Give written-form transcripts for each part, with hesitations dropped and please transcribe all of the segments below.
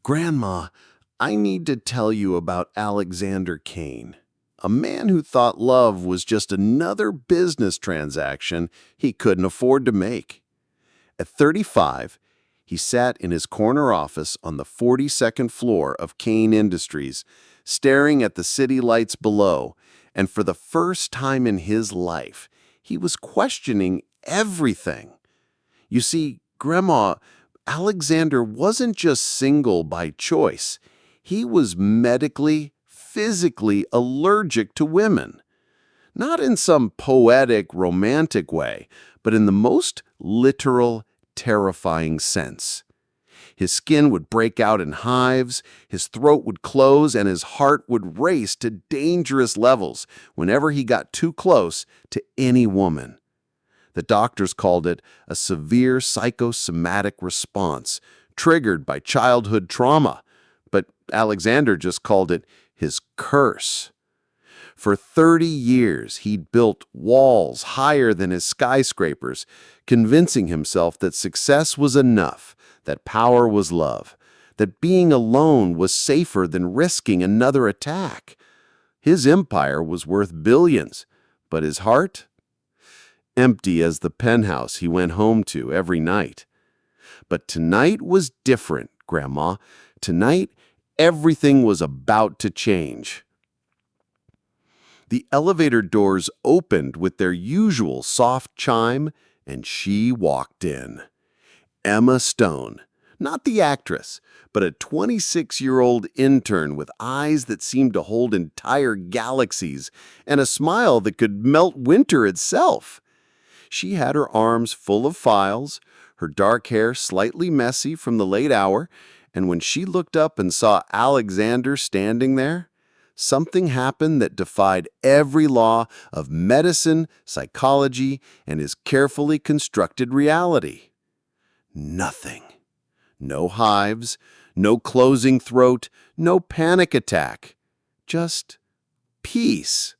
Grandma, I need to tell you about Alexander Kane, a man who thought love was just another business transaction he couldn't afford to make. At 35, he sat in his corner office on the 42nd floor of Kane Industries, staring at the city lights below, and for the first time in his life, he was questioning everything. You see, Grandma, Alexander wasn't just single by choice. He was medically, physically allergic to women. Not in some poetic, romantic way, but in the most literal, terrifying sense. His skin would break out in hives, his throat would close, and his heart would race to dangerous levels whenever he got too close to any woman. The doctors called it a severe psychosomatic response triggered by childhood trauma, but Alexander just called it his curse. For 30 years, he'd built walls higher than his skyscrapers, convincing himself that success was enough, that power was love, that being alone was safer than risking another attack. His empire was worth billions, but his heart? Empty as the penthouse he went home to every night. But tonight was different, Grandma. Tonight, everything was about to change. The elevator doors opened with their usual soft chime, and she walked in. Emma Stone, not the actress, but a 26-year-old intern with eyes that seemed to hold entire galaxies and a smile that could melt winter itself. She had her arms full of files, her dark hair slightly messy from the late hour, and when she looked up and saw Alexander standing there, something happened that defied every law of medicine, psychology, and his carefully constructed reality. Nothing. No hives, no closing throat, no panic attack. Just peace.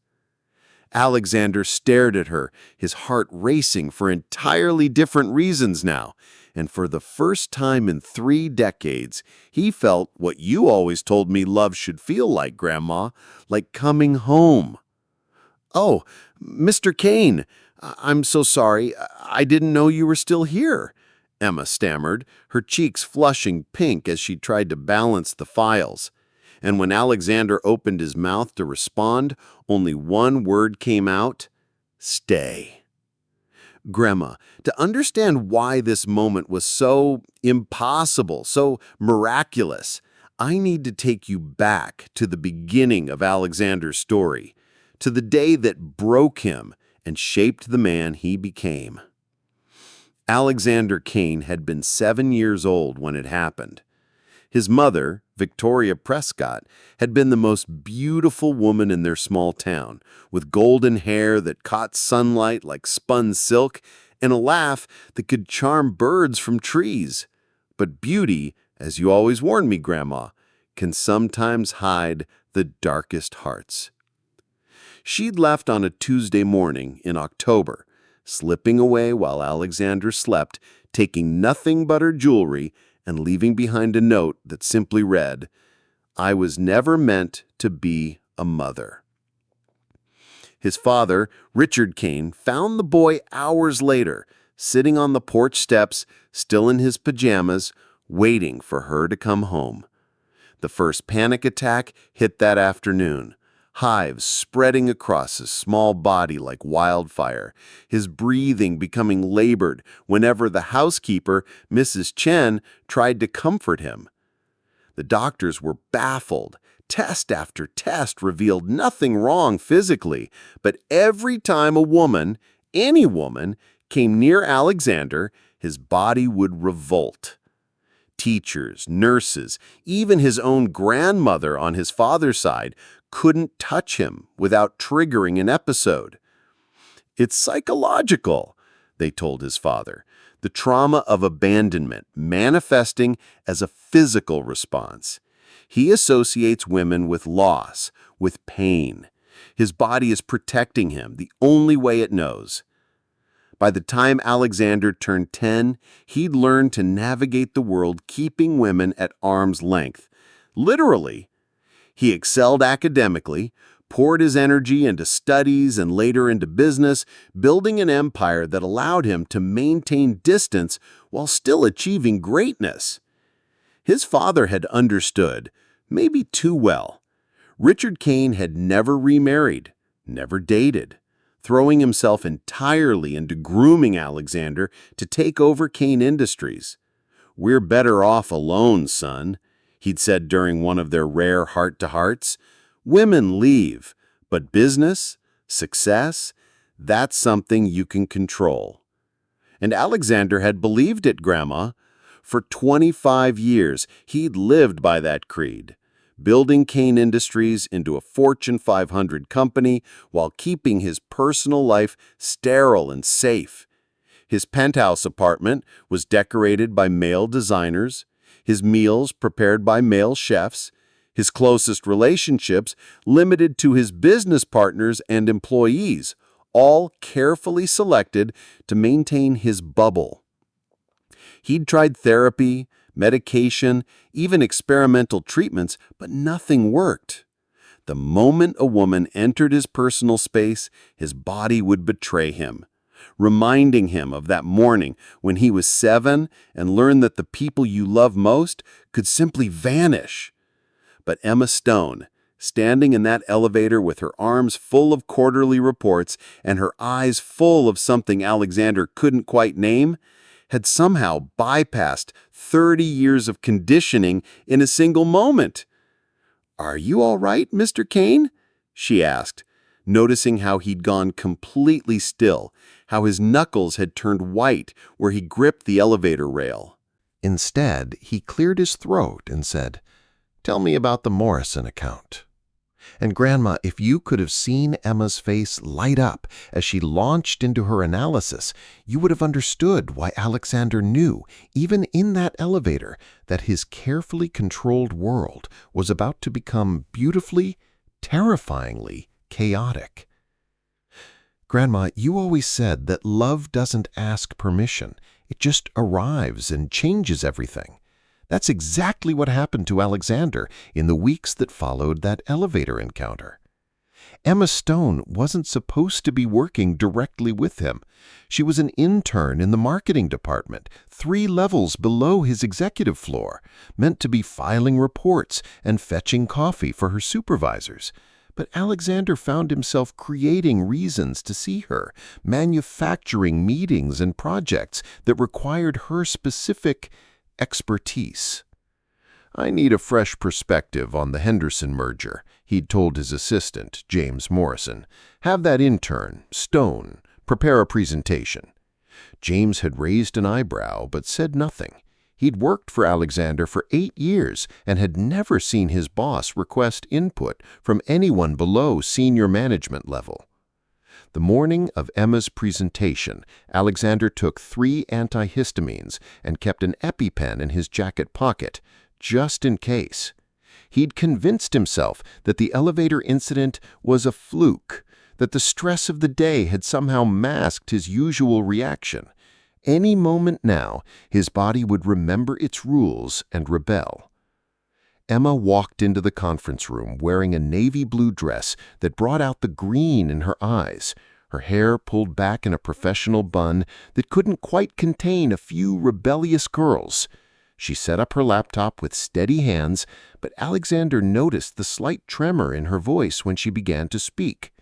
Alexander stared at her, his heart racing for entirely different reasons now, and for the first time in 3 decades, he felt what you always told me love should feel like, Grandma, like coming home. "Oh, Mr. Kane, I'm so sorry. I didn't know you were still here," Emma stammered, her cheeks flushing pink as she tried to balance the files. And when Alexander opened his mouth to respond, only one word came out: stay. Grandma, to understand why this moment was so impossible, so miraculous, I need to take you back to the beginning of Alexander's story, to the day that broke him and shaped the man he became. Alexander Kane had been 7 years old when it happened. His mother, Victoria Prescott, had been the most beautiful woman in their small town, with golden hair that caught sunlight like spun silk and a laugh that could charm birds from trees. But beauty, as you always warned me, Grandma, can sometimes hide the darkest hearts. She'd left on a Tuesday morning in October, slipping away while Alexander slept, taking nothing but her jewelry and leaving behind a note that simply read, "I was never meant to be a mother." His father, Richard Kane, found the boy hours later, sitting on the porch steps, still in his pajamas, waiting for her to come home. The first panic attack hit that afternoon, hives spreading across his small body like wildfire, his breathing becoming labored whenever the housekeeper, Mrs. Chen, tried to comfort him. The doctors were baffled. Test after test revealed nothing wrong physically, but every time a woman, any woman, came near Alexander, his body would revolt. Teachers, nurses, even his own grandmother on his father's side couldn't touch him without triggering an episode. "It's psychological," they told his father, the trauma of abandonment manifesting as a physical response. He associates women with loss, with pain. His body is protecting him the only way it knows. By the time Alexander turned 10, he'd learned to navigate the world keeping women at arm's length. Literally. He excelled academically, poured his energy into studies and later into business, building an empire that allowed him to maintain distance while still achieving greatness. His father had understood, maybe too well. Richard Kane had never remarried, never dated, throwing himself entirely into grooming Alexander to take over Kane Industries. "We're better off alone, son," he'd said during one of their rare heart-to-hearts. "Women leave, but business, success, that's something you can control." And Alexander had believed it, Grandma. For 25 years, he'd lived by that creed, building Kane Industries into a Fortune 500 company while keeping his personal life sterile and safe. His penthouse apartment was decorated by male designers, his meals prepared by male chefs, his closest relationships limited to his business partners and employees, all carefully selected to maintain his bubble. He'd tried therapy, medication, even experimental treatments, but nothing worked. The moment a woman entered his personal space, his body would betray him, reminding him of that morning when he was 7 and learned that the people you love most could simply vanish. But Emma Stone, standing in that elevator with her arms full of quarterly reports and her eyes full of something Alexander couldn't quite name, had somehow bypassed 30 years of conditioning in a single moment. "Are you all right, Mr. Kane?" she asked, noticing how he'd gone completely still, how his knuckles had turned white where he gripped the elevator rail. Instead, he cleared his throat and said, "Tell me about the Morrison account." And Grandma, if you could have seen Emma's face light up as she launched into her analysis, you would have understood why Alexander knew, even in that elevator, that his carefully controlled world was about to become beautifully, terrifyingly chaotic. Grandma, you always said that love doesn't ask permission. It just arrives and changes everything. That's exactly what happened to Alexander in the weeks that followed that elevator encounter. Emma Stone wasn't supposed to be working directly with him. She was an intern in the marketing department, 3 levels below his executive floor, meant to be filing reports and fetching coffee for her supervisors. But Alexander found himself creating reasons to see her, manufacturing meetings and projects that required her specific expertise. "I need a fresh perspective on the Henderson merger," he'd told his assistant, James Morrison. "Have that intern, Stone, prepare a presentation." James had raised an eyebrow but said nothing. He'd worked for Alexander for 8 years and had never seen his boss request input from anyone below senior management level. The morning of Emma's presentation, Alexander took 3 antihistamines and kept an EpiPen in his jacket pocket, just in case. He'd convinced himself that the elevator incident was a fluke, that the stress of the day had somehow masked his usual reaction. Any moment now, his body would remember its rules and rebel. Emma walked into the conference room wearing a navy blue dress that brought out the green in her eyes, her hair pulled back in a professional bun that couldn't quite contain a few rebellious curls. She set up her laptop with steady hands, but Alexander noticed the slight tremor in her voice when she began to speak.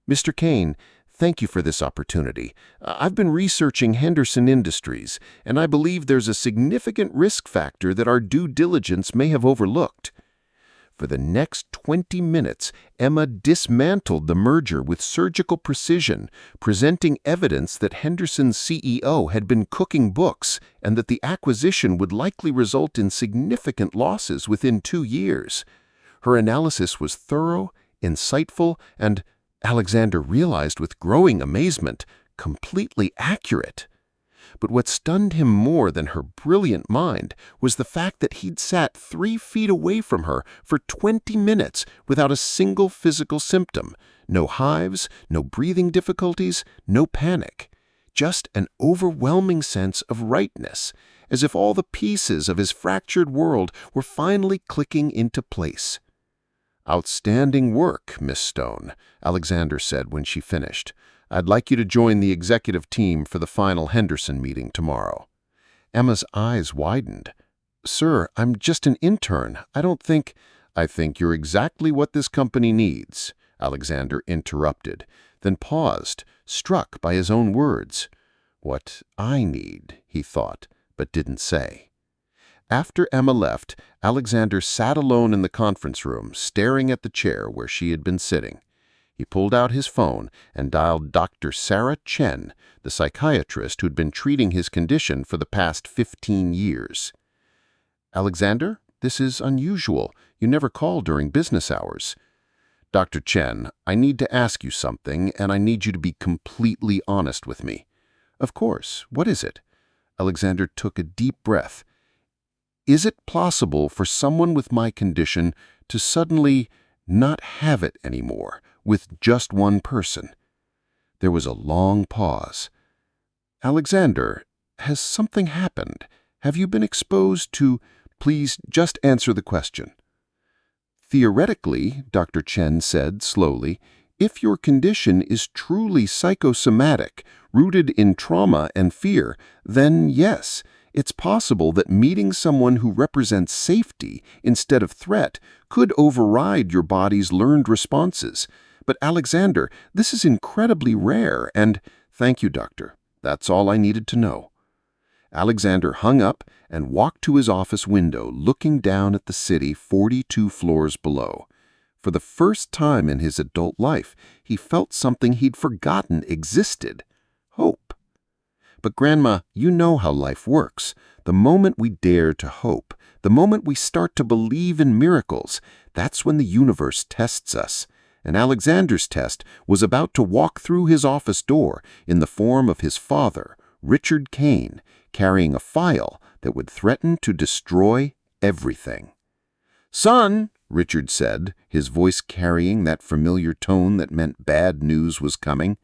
"Mr. Kane, thank you for this opportunity. I've been researching Henderson Industries, and I believe there's a significant risk factor that our due diligence may have overlooked." For the next 20 minutes, Emma dismantled the merger with surgical precision, presenting evidence that Henderson's CEO had been cooking books and that the acquisition would likely result in significant losses within 2 years. Her analysis was thorough, insightful, and, Alexander realized with growing amazement, completely accurate. But what stunned him more than her brilliant mind was the fact that he'd sat 3 feet away from her for 20 minutes without a single physical symptom. No hives, no breathing difficulties, no panic. just an overwhelming sense of rightness, as if all the pieces of his fractured world were finally clicking into place. "Outstanding work, Miss Stone," Alexander said when she finished. "I'd like you to join the executive team for the final Henderson meeting tomorrow." Emma's eyes widened. "Sir, I'm just an intern. I think you're exactly what this company needs," Alexander interrupted, then paused, struck by his own words. "What I need," he thought, but didn't say. After Emma left, Alexander sat alone in the conference room, staring at the chair where she had been sitting. He pulled out his phone and dialed Dr. Sarah Chen, the psychiatrist who'd been treating his condition for the past 15 years. "Alexander, this is unusual. You never call during business hours." "Dr. Chen, I need to ask you something, and I need you to be completely honest with me." "Of course. What is it?" Alexander took a deep breath. "Is it possible for someone with my condition to suddenly not have it anymore with just one person?" There was a long pause. "Alexander, has something happened? Have you been exposed to—" "Please just answer the question." "Theoretically," Dr. Chen said slowly, "if your condition is truly psychosomatic, rooted in trauma and fear, then yes, it's possible that meeting someone who represents safety instead of threat could override your body's learned responses. But Alexander, this is incredibly rare and—" "Thank you, doctor. That's all I needed to know." Alexander hung up and walked to his office window, looking down at the city 42 floors below. For the first time in his adult life, he felt something he'd forgotten existed: hope. "But Grandma, you know how life works. The moment we dare to hope, the moment we start to believe in miracles, that's when the universe tests us. And Alexander's test was about to walk through his office door in the form of his father, Richard Kane, carrying a file that would threaten to destroy everything. "Son," Richard said, his voice carrying that familiar tone that meant bad news was coming,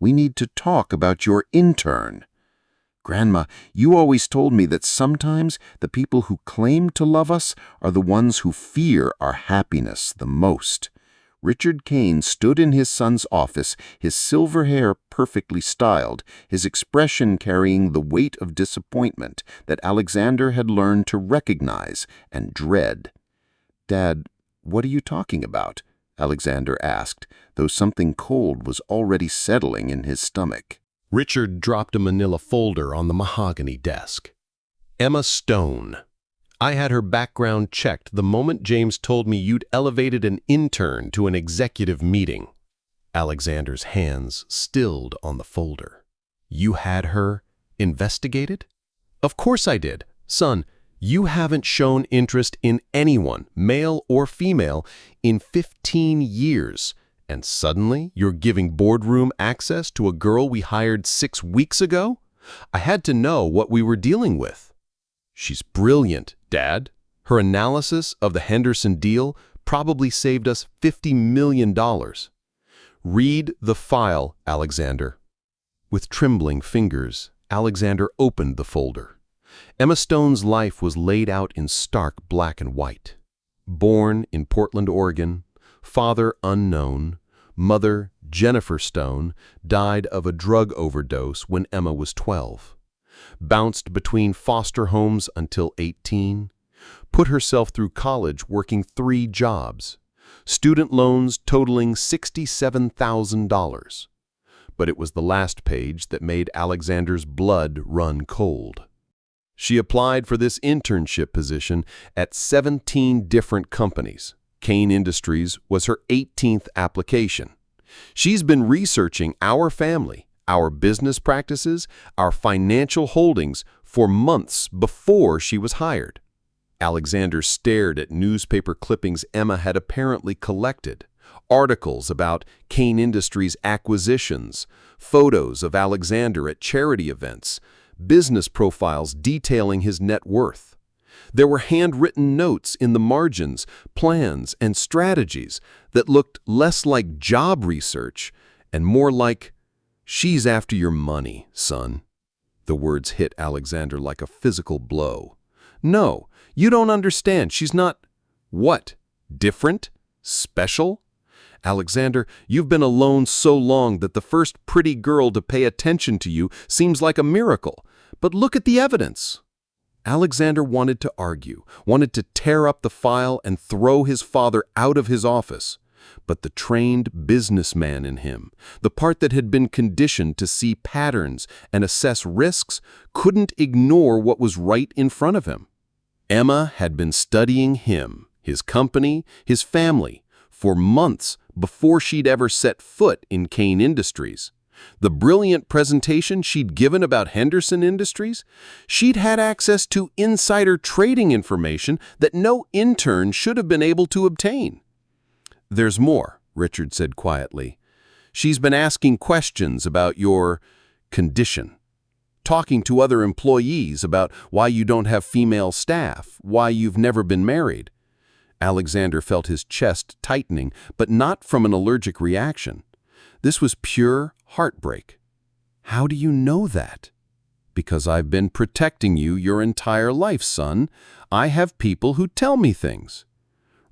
"we need to talk about your intern." "Grandma, you always told me that sometimes the people who claim to love us are the ones who fear our happiness the most." Richard Kane stood in his son's office, his silver hair perfectly styled, his expression carrying the weight of disappointment that Alexander had learned to recognize and dread. "Dad, what are you talking about?" Alexander asked, though something cold was already settling in his stomach. Richard dropped a manila folder on the mahogany desk. "Emma Stone. I had her background checked the moment James told me you'd elevated an intern to an executive meeting." Alexander's hands stilled on the folder. "You had her investigated?" "Of course I did. Son, you haven't shown interest in anyone, male or female, in 15 years. And suddenly you're giving boardroom access to a girl we hired 6 weeks ago? I had to know what we were dealing with." "She's brilliant, Dad. Her analysis of the Henderson deal probably saved us $50 million. Read the file, Alexander." With trembling fingers, Alexander opened the folder. Emma Stone's life was laid out in stark black and white. Born in Portland, Oregon, father unknown, mother Jennifer Stone died of a drug overdose when Emma was 12. Bounced between foster homes until 18, put herself through college working 3 jobs, student loans totaling $67,000. But it was the last page that made Alexander's blood run cold. She applied for this internship position at 17 different companies. Kane Industries was her 18th application. She's been researching our family, our business practices, our financial holdings for months before she was hired. Alexander stared at newspaper clippings Emma had apparently collected, articles about Kane Industries' acquisitions, photos of Alexander at charity events, business profiles detailing his net worth. There were handwritten notes in the margins, plans, and strategies that looked less like job research and more like She's after your money, son. The words hit Alexander like a physical blow. No, you don't understand. She's not... What? Different? Special? Alexander, you've been alone so long that the first pretty girl to pay attention to you seems like a miracle. But look at the evidence. Alexander wanted to argue, wanted to tear up the file and throw his father out of his office. But the trained businessman in him, the part that had been conditioned to see patterns and assess risks, couldn't ignore what was right in front of him. Emma had been studying him, his company, his family, for months before she'd ever set foot in Kane Industries. The brilliant presentation she'd given about Henderson Industries, she'd had access to insider trading information that no intern should have been able to obtain. "There's more," Richard said quietly. "She's been asking questions about your condition, talking to other employees about why you don't have female staff, why you've never been married." Alexander felt his chest tightening, but not from an allergic reaction. This was pure heartbreak. "How do you know that?" "Because I've been protecting you your entire life, son. I have people who tell me things."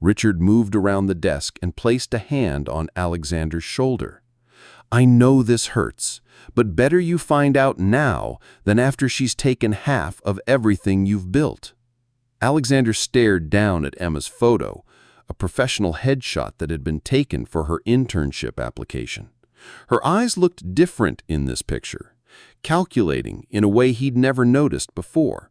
Richard moved around the desk and placed a hand on Alexander's shoulder. "I know this hurts, but better you find out now than after she's taken half of everything you've built." Alexander stared down at Emma's photo, a professional headshot that had been taken for her internship application. Her eyes looked different in this picture, calculating in a way he'd never noticed before.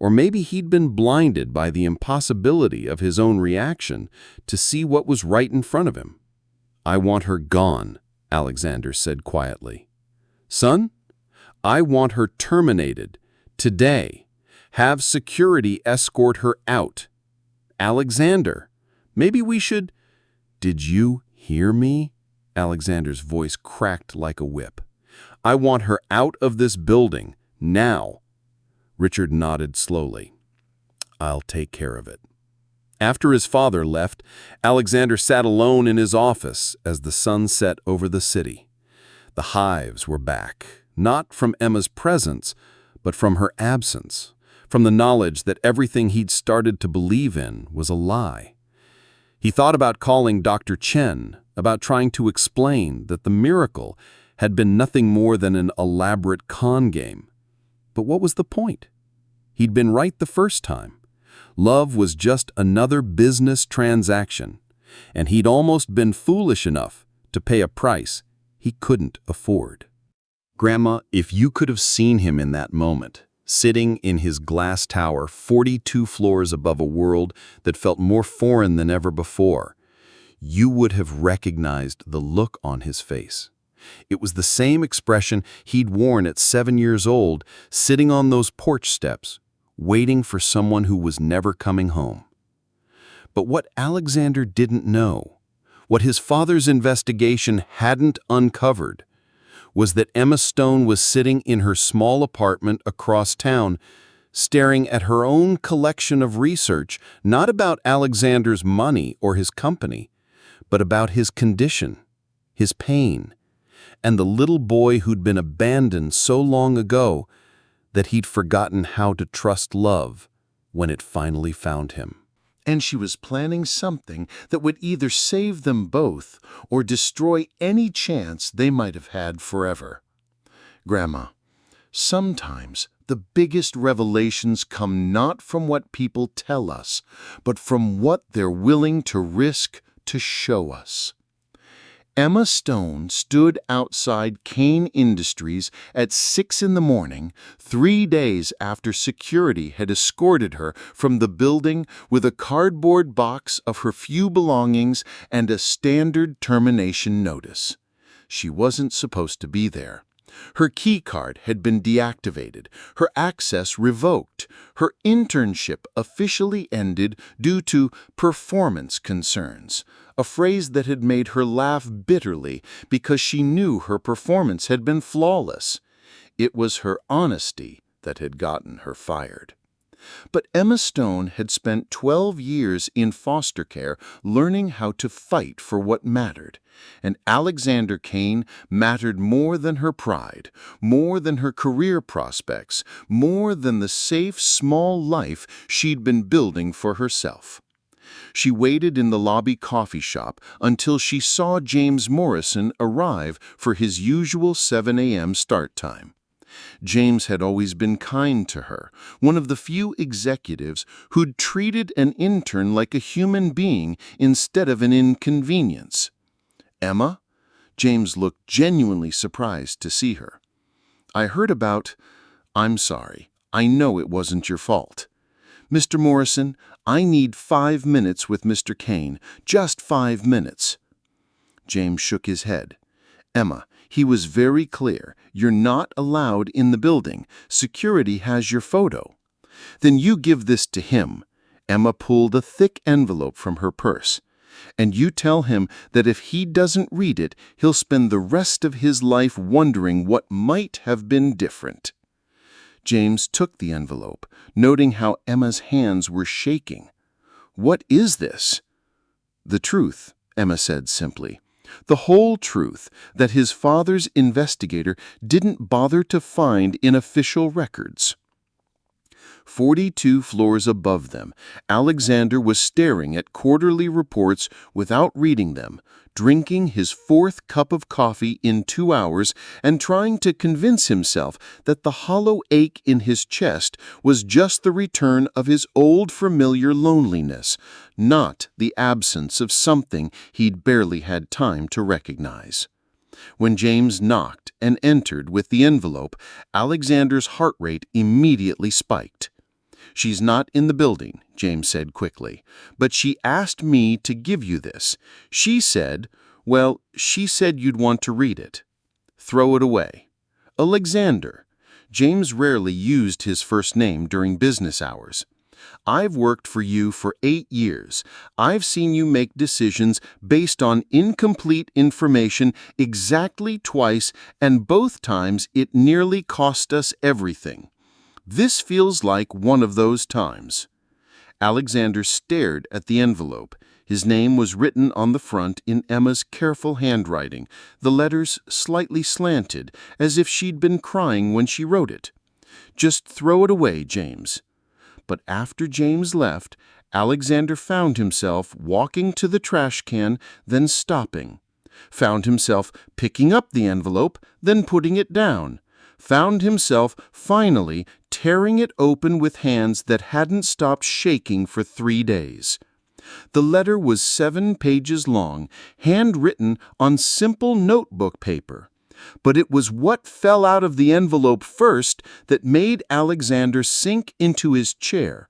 Or maybe he'd been blinded by the impossibility of his own reaction to see what was right in front of him. "I want her gone," Alexander said quietly. "Son, I want her terminated, today. Have security escort her out." "Alexander, maybe we should—" "Did you hear me?" Alexander's voice cracked like a whip. "I want her out of this building, now." Richard nodded slowly. "I'll take care of it." After his father left, Alexander sat alone in his office as the sun set over the city. The hives were back, not from Emma's presence, but from her absence, from the knowledge that everything he'd started to believe in was a lie. He thought about calling Dr. Chen, about trying to explain that the miracle had been nothing more than an elaborate con game. But what was the point? He'd been right the first time. Love was just another business transaction, and he'd almost been foolish enough to pay a price he couldn't afford. Grandma, if you could have seen him in that moment, sitting in his glass tower 42 floors above a world that felt more foreign than ever before, you would have recognized the look on his face. It was the same expression he'd worn at 7 years old, sitting on those porch steps, waiting for someone who was never coming home. But what Alexander didn't know, what his father's investigation hadn't uncovered, was that Emma Stone was sitting in her small apartment across town, staring at her own collection of research, not about Alexander's money or his company, but about his condition, his pain, and the little boy who'd been abandoned so long ago that he'd forgotten how to trust love when it finally found him. And she was planning something that would either save them both or destroy any chance they might have had forever. Grandma, sometimes the biggest revelations come not from what people tell us, but from what they're willing to risk to show us. Emma Stone stood outside Kane Industries at 6 in the morning, 3 days after security had escorted her from the building with a cardboard box of her few belongings and a standard termination notice. She wasn't supposed to be there. Her key card had been deactivated, her access revoked, her internship officially ended due to performance concerns, a phrase that had made her laugh bitterly because she knew her performance had been flawless. It was her honesty that had gotten her fired. But Emma Stone had spent 12 years in foster care learning how to fight for what mattered. And Alexander Kane mattered more than her pride, more than her career prospects, more than the safe, small life she'd been building for herself. She waited in the lobby coffee shop until she saw James Morrison arrive for his usual 7 a.m. start time. James had always been kind to her, one of the few executives who'd treated an intern like a human being instead of an inconvenience. "Emma?" James looked genuinely surprised to see her. "I heard about—" "I'm sorry. I know it wasn't your fault. Mr. Morrison, I need 5 minutes with Mr. Kane. Just 5 minutes." James shook his head. "Emma, he was very clear. You're not allowed in the building. Security has your photo." "Then you give this to him." Emma pulled a thick envelope from her purse. "And you tell him that if he doesn't read it, he'll spend the rest of his life wondering what might have been different." James took the envelope, noting how Emma's hands were shaking. "What is this?" "The truth," Emma said simply. "The whole truth that his father's investigator didn't bother to find in official records." 42 floors above them, Alexander was staring at quarterly reports without reading them, drinking his 4th cup of coffee in 2 hours and trying to convince himself that the hollow ache in his chest was just the return of his old familiar loneliness, not the absence of something he'd barely had time to recognize. When James knocked and entered with the envelope, Alexander's heart rate immediately spiked. "She's not in the building," James said quickly, "but she asked me to give you this. She said you'd want to read it." "Throw it away." "Alexander." James rarely used his first name during business hours. "I've worked for you for 8 years. I've seen you make decisions based on incomplete information exactly twice, and both times it nearly cost us everything. This feels like one of those times." Alexander stared at the envelope. His name was written on the front in Emma's careful handwriting, the letters slightly slanted, as if she'd been crying when she wrote it. "Just throw it away, James." But after James left, Alexander found himself walking to the trash can, then stopping. Found himself picking up the envelope, then putting it down. Found himself finally tearing it open with hands that hadn't stopped shaking for 3 days. The letter was 7 pages long, handwritten on simple notebook paper. But it was what fell out of the envelope first that made Alexander sink into his chair.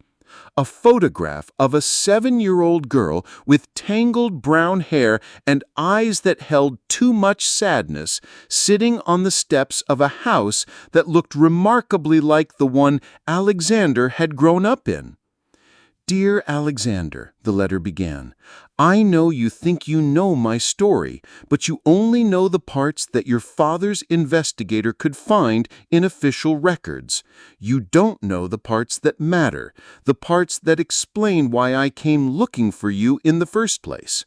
A photograph of a 7-year-old girl with tangled brown hair and eyes that held too much sadness, sitting on the steps of a house that looked remarkably like the one Alexander had grown up in. "Dear Alexander," the letter began, "I know you think you know my story, but you only know the parts that your father's investigator could find in official records. You don't know the parts that matter, the parts that explain why I came looking for you in the first place.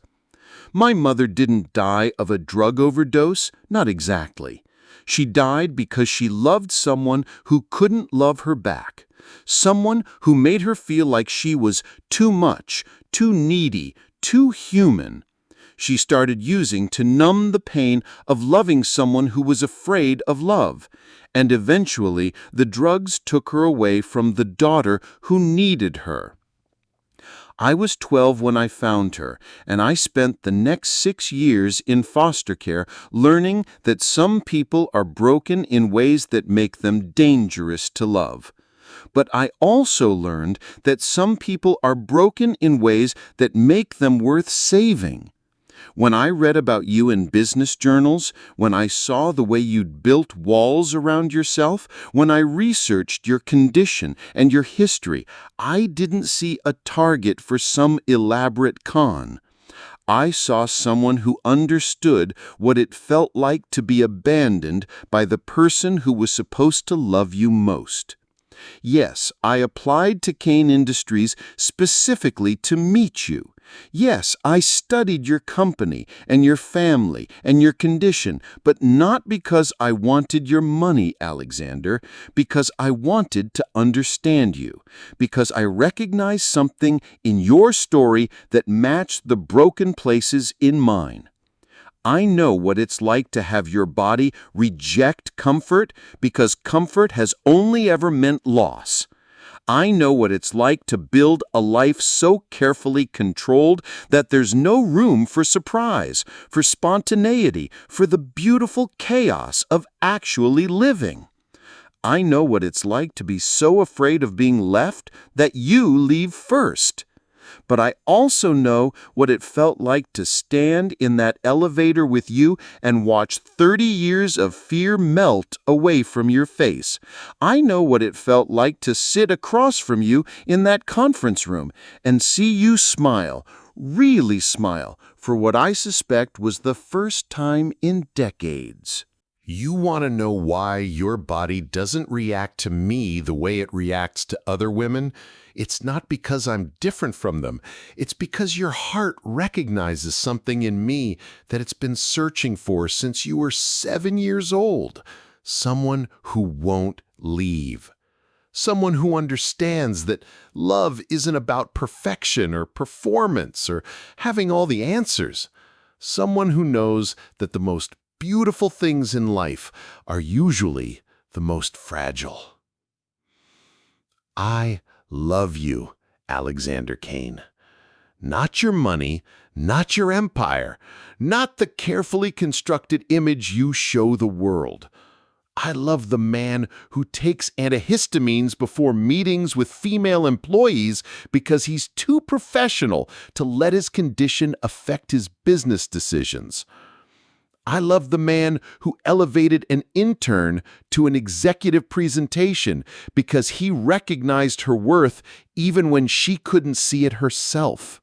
My mother didn't die of a drug overdose, not exactly. She died because she loved someone who couldn't love her back. Someone who made her feel like she was too much, too needy, too human. She started using to numb the pain of loving someone who was afraid of love. And eventually, the drugs took her away from the daughter who needed her. I was 12 when I found her, and I spent the next 6 years in foster care learning that some people are broken in ways that make them dangerous to love. But I also learned that some people are broken in ways that make them worth saving. When I read about you in business journals, when I saw the way you'd built walls around yourself, when I researched your condition and your history, I didn't see a target for some elaborate con. I saw someone who understood what it felt like to be abandoned by the person who was supposed to love you most. Yes, I applied to Kane Industries specifically to meet you. Yes, I studied your company and your family and your condition, but not because I wanted your money, Alexander, because I wanted to understand you, because I recognized something in your story that matched the broken places in mine. I know what it's like to have your body reject comfort because comfort has only ever meant loss. I know what it's like to build a life so carefully controlled that there's no room for surprise, for spontaneity, for the beautiful chaos of actually living. I know what it's like to be so afraid of being left that you leave first. But I also know what it felt like to stand in that elevator with you and watch 30 years of fear melt away from your face. I know what it felt like to sit across from you in that conference room and see you smile, really smile, for what I suspect was the first time in decades. You want to know why your body doesn't react to me the way it reacts to other women? It's not because I'm different from them. It's because your heart recognizes something in me that it's been searching for since you were 7 years old. Someone who won't leave. Someone who understands that love isn't about perfection or performance or having all the answers. Someone who knows that the most beautiful things in life are usually the most fragile. I love you, Alexander Kane. Not your money, not your empire, not the carefully constructed image you show the world. I love the man who takes antihistamines before meetings with female employees because he's too professional to let his condition affect his business decisions. I love the man who elevated an intern to an executive presentation because he recognized her worth even when she couldn't see it herself.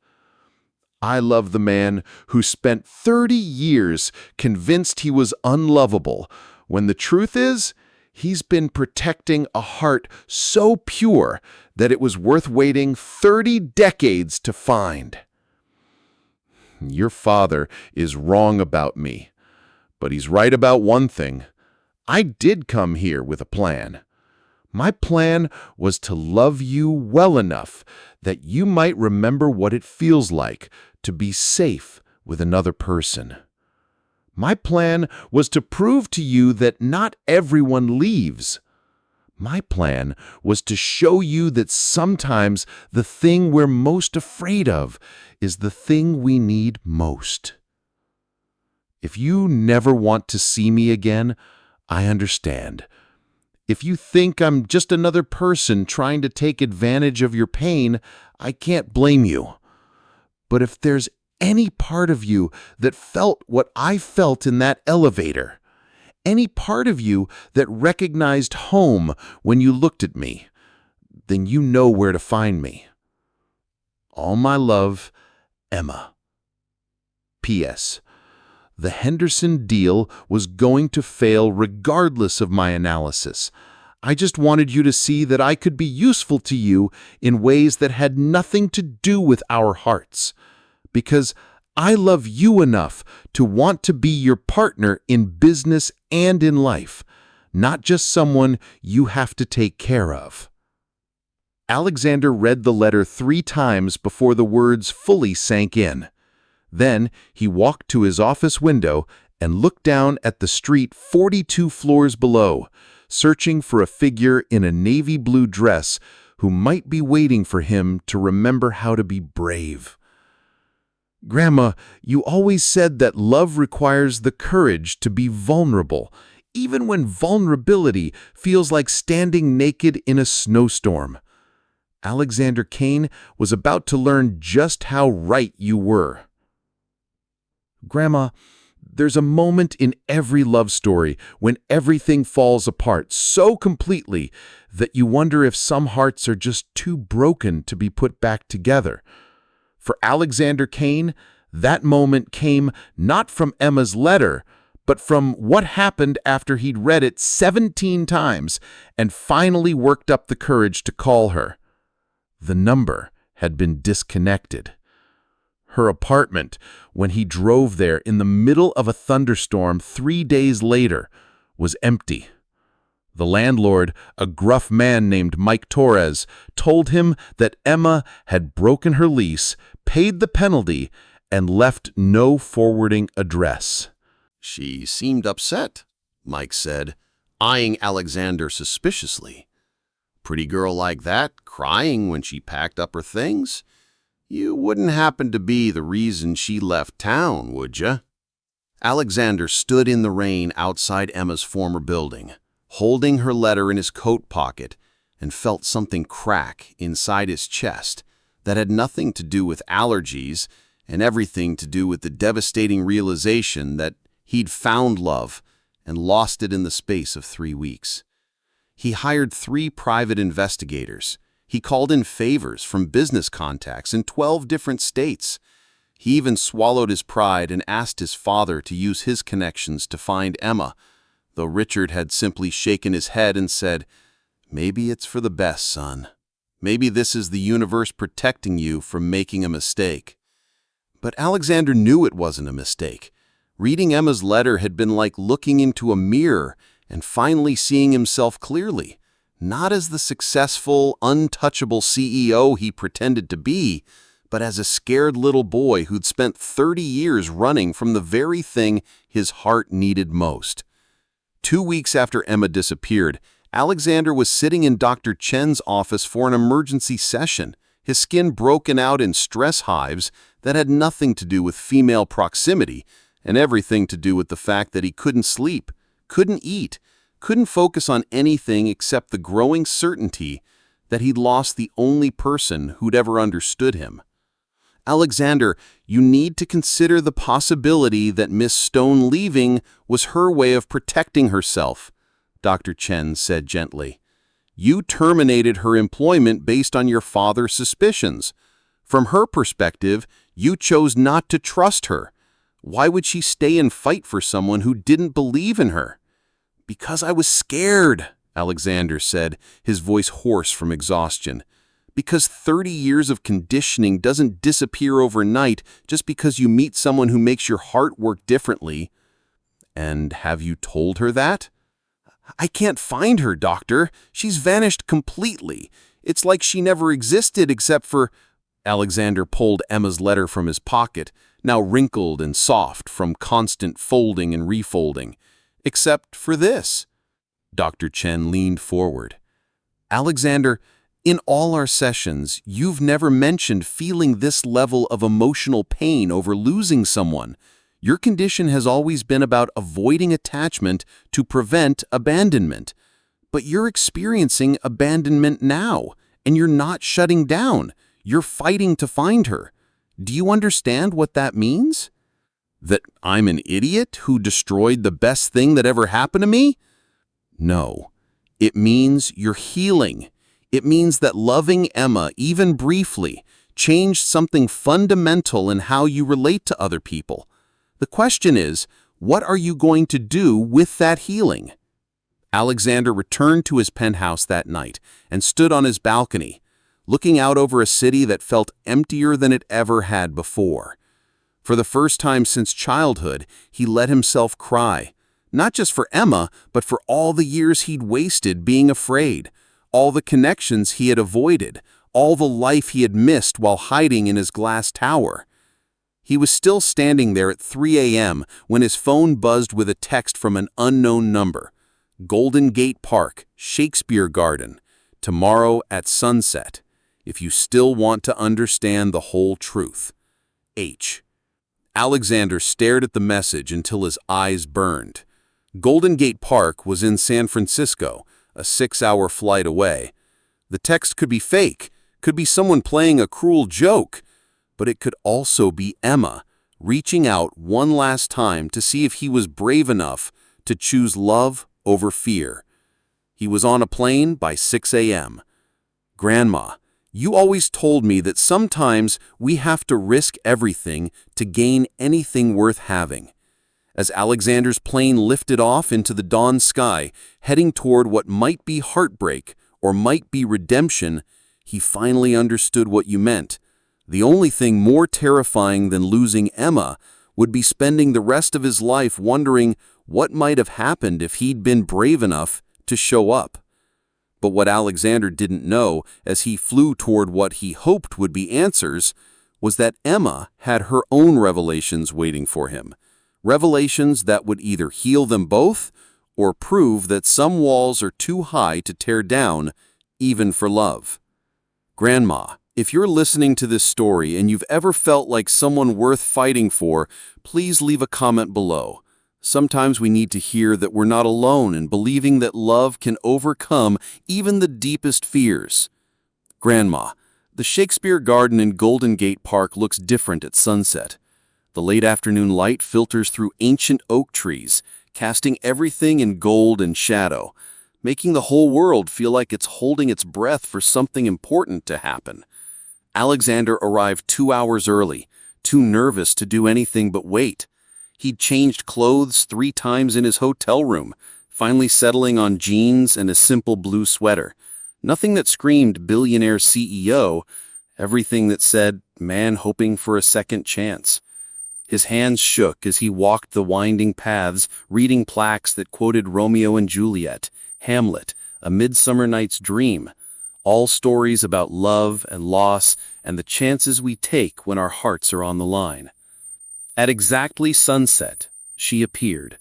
I love the man who spent 30 years convinced he was unlovable, when the truth is, he's been protecting a heart so pure that it was worth waiting 30 decades to find. Your father is wrong about me. But he's right about one thing. I did come here with a plan. My plan was to love you well enough that you might remember what it feels like to be safe with another person. My plan was to prove to you that not everyone leaves. My plan was to show you that sometimes the thing we're most afraid of is the thing we need most. If you never want to see me again, I understand. If you think I'm just another person trying to take advantage of your pain, I can't blame you. But if there's any part of you that felt what I felt in that elevator, any part of you that recognized home when you looked at me, then you know where to find me. All my love, Emma. P.S. The Henderson deal was going to fail regardless of my analysis. I just wanted you to see that I could be useful to you in ways that had nothing to do with our hearts. Because I love you enough to want to be your partner in business and in life, not just someone you have to take care of. Alexander read the letter 3 times before the words fully sank in. Then he walked to his office window and looked down at the street 42 floors below, searching for a figure in a navy blue dress who might be waiting for him to remember how to be brave. Grandma, you always said that love requires the courage to be vulnerable, even when vulnerability feels like standing naked in a snowstorm. Alexander Kane was about to learn just how right you were. Grandma, there's a moment in every love story when everything falls apart so completely that you wonder if some hearts are just too broken to be put back together. For Alexander Kane, that moment came not from Emma's letter, but from what happened after he'd read it 17 times and finally worked up the courage to call her. The number had been disconnected. Her apartment, when he drove there in the middle of a thunderstorm 3 days later, was empty. The landlord, a gruff man named Mike Torres, told him that Emma had broken her lease, paid the penalty, and left no forwarding address. She seemed upset, Mike said, eyeing Alexander suspiciously. Pretty girl like that, crying when she packed up her things? You wouldn't happen to be the reason she left town, would you? Alexander stood in the rain outside Emma's former building, holding her letter in his coat pocket, and felt something crack inside his chest that had nothing to do with allergies and everything to do with the devastating realization that he'd found love and lost it in the space of 3 weeks. He hired 3 private investigators. He called in favors from business contacts in 12 different states. He even swallowed his pride and asked his father to use his connections to find Emma, though Richard had simply shaken his head and said, "Maybe it's for the best, son. Maybe this is the universe protecting you from making a mistake." But Alexander knew it wasn't a mistake. Reading Emma's letter had been like looking into a mirror and finally seeing himself clearly, not as the successful, untouchable CEO he pretended to be, but as a scared little boy who'd spent 30 years running from the very thing his heart needed most. 2 weeks after Emma disappeared, Alexander was sitting in Dr. Chen's office for an emergency session, his skin broken out in stress hives that had nothing to do with female proximity and everything to do with the fact that he couldn't sleep, couldn't eat, couldn't focus on anything except the growing certainty that he'd lost the only person who'd ever understood him. "Alexander, you need to consider the possibility that Miss Stone leaving was her way of protecting herself," Dr. Chen said gently. "You terminated her employment based on your father's suspicions. From her perspective, you chose not to trust her. Why would she stay and fight for someone who didn't believe in her?" "Because I was scared," Alexander said, his voice hoarse from exhaustion. "Because 30 years of conditioning doesn't disappear overnight just because you meet someone who makes your heart work differently." "And have you told her that?" "I can't find her, doctor. She's vanished completely. It's like she never existed except for—" Alexander pulled Emma's letter from his pocket, now wrinkled and soft from constant folding and refolding. "Except for this." Dr. Chen leaned forward. "Alexander, in all our sessions, you've never mentioned feeling this level of emotional pain over losing someone. Your condition has always been about avoiding attachment to prevent abandonment. But you're experiencing abandonment now, and you're not shutting down. You're fighting to find her. Do you understand what that means? That I'm an idiot who destroyed the best thing that ever happened to me? No. It means you're healing. It means that loving Emma, even briefly, changed something fundamental in how you relate to other people. The question is, what are you going to do with that healing?" Alexander returned to his penthouse that night and stood on his balcony, looking out over a city that felt emptier than it ever had before. For the first time since childhood, he let himself cry, not just for Emma, but for all the years he'd wasted being afraid, all the connections he had avoided, all the life he had missed while hiding in his glass tower. He was still standing there at 3 a.m. when his phone buzzed with a text from an unknown number. "Golden Gate Park, Shakespeare Garden, tomorrow at sunset, if you still want to understand the whole truth. H." Alexander stared at the message until his eyes burned. Golden Gate Park was in San Francisco, a 6-hour flight away. The text could be fake, could be someone playing a cruel joke, but it could also be Emma, reaching out one last time to see if he was brave enough to choose love over fear. He was on a plane by 6 a.m. "Grandma, you always told me that sometimes we have to risk everything to gain anything worth having." As Alexander's plane lifted off into the dawn sky, heading toward what might be heartbreak or might be redemption, he finally understood what you meant. The only thing more terrifying than losing Emma would be spending the rest of his life wondering what might have happened if he'd been brave enough to show up. But what Alexander didn't know, as he flew toward what he hoped would be answers, was that Emma had her own revelations waiting for him. Revelations that would either heal them both or prove that some walls are too high to tear down, even for love. Grandma, if you're listening to this story and you've ever felt like someone worth fighting for, please leave a comment below. Sometimes we need to hear that we're not alone in believing that love can overcome even the deepest fears. Grandma, the Shakespeare Garden in Golden Gate Park looks different at sunset. The late afternoon light filters through ancient oak trees, casting everything in gold and shadow, making the whole world feel like it's holding its breath for something important to happen. Alexander arrived 2 hours early, too nervous to do anything but wait. He'd changed clothes 3 times in his hotel room, finally settling on jeans and a simple blue sweater. Nothing that screamed billionaire CEO, everything that said man hoping for a second chance. His hands shook as he walked the winding paths, reading plaques that quoted Romeo and Juliet, Hamlet, A Midsummer Night's Dream, all stories about love and loss and the chances we take when our hearts are on the line. At exactly sunset, she appeared.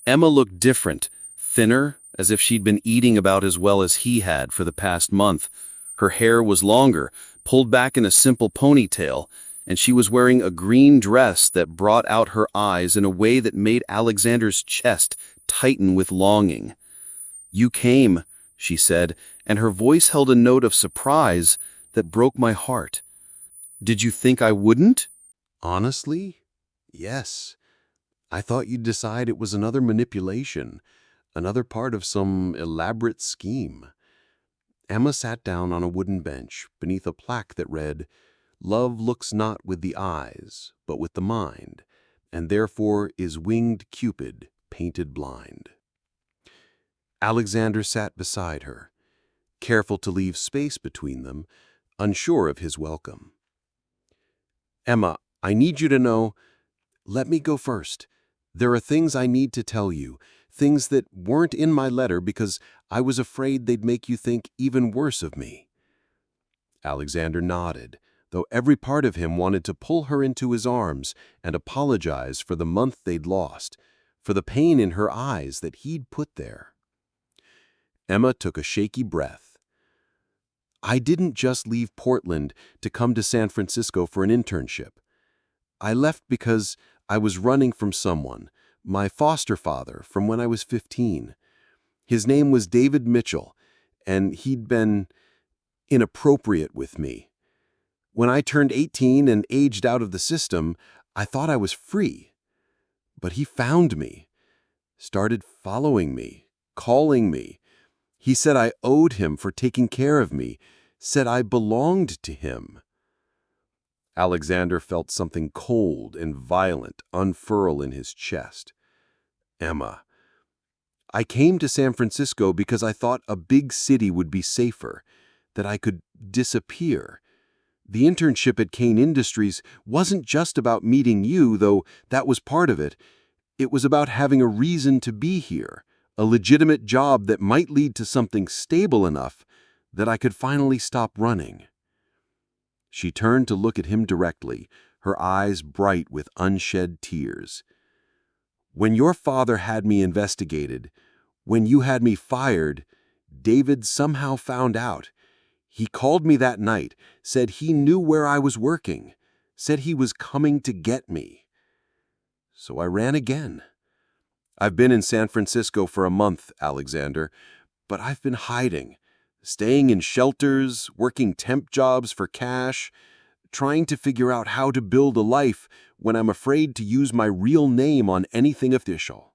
Emma looked different, thinner, as if she'd been eating about as well as he had for the past month. Her hair was longer, pulled back in a simple ponytail, and she was wearing a green dress that brought out her eyes in a way that made Alexander's chest tighten with longing. "You came," she said, and her voice held a note of surprise that broke my heart. "Did you think I wouldn't?" Honestly, yes. I thought you'd decide it was another manipulation, another part of some elaborate scheme. Emma sat down on a wooden bench beneath a plaque that read, "Love looks not with the eyes, but with the mind, and therefore is winged Cupid painted blind." Alexander sat beside her, careful to leave space between them, unsure of his welcome. "Emma, I need you to know, let me go first. There are things I need to tell you, things that weren't in my letter because I was afraid they'd make you think even worse of me." Alexander nodded, though every part of him wanted to pull her into his arms and apologize for the month they'd lost, for the pain in her eyes that he'd put there. Emma took a shaky breath. "I didn't just leave Portland to come to San Francisco for an internship. I left because I was running from someone, my foster father, from when I was 15. His name was David Mitchell, and he'd been inappropriate with me. When I turned 18 and aged out of the system, I thought I was free. But he found me, started following me, calling me. He said I owed him for taking care of me, said I belonged to him." Alexander felt something cold and violent unfurl in his chest. "Emma, I came to San Francisco because I thought a big city would be safer, that I could disappear. The internship at Kane Industries wasn't just about meeting you, though that was part of it. It was about having a reason to be here, a legitimate job that might lead to something stable enough that I could finally stop running." She turned to look at him directly, her eyes bright with unshed tears. "When your father had me investigated, when you had me fired, David somehow found out. He called me that night, said he knew where I was working, said he was coming to get me. So I ran again. I've been in San Francisco for a month, Alexander, but I've been hiding, staying in shelters, working temp jobs for cash, trying to figure out how to build a life when I'm afraid to use my real name on anything official."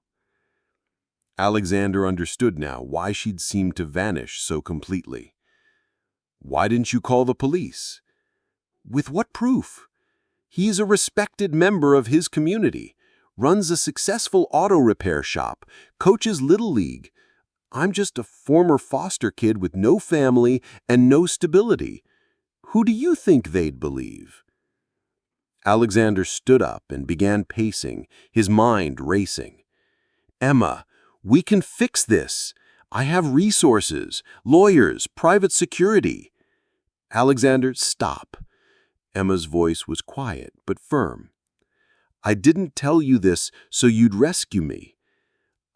Alexander understood now why she'd seemed to vanish so completely. "Why didn't you call the police?" "With what proof? He's a respected member of his community. runs a successful auto repair shop, coaches Little League. I'm just a former foster kid with no family and no stability. Who do you think they'd believe?" Alexander stood up and began pacing, his mind racing. "Emma, we can fix this. I have resources, lawyers, private security." "Alexander, stop." Emma's voice was quiet but firm. "I didn't tell you this so you'd rescue me.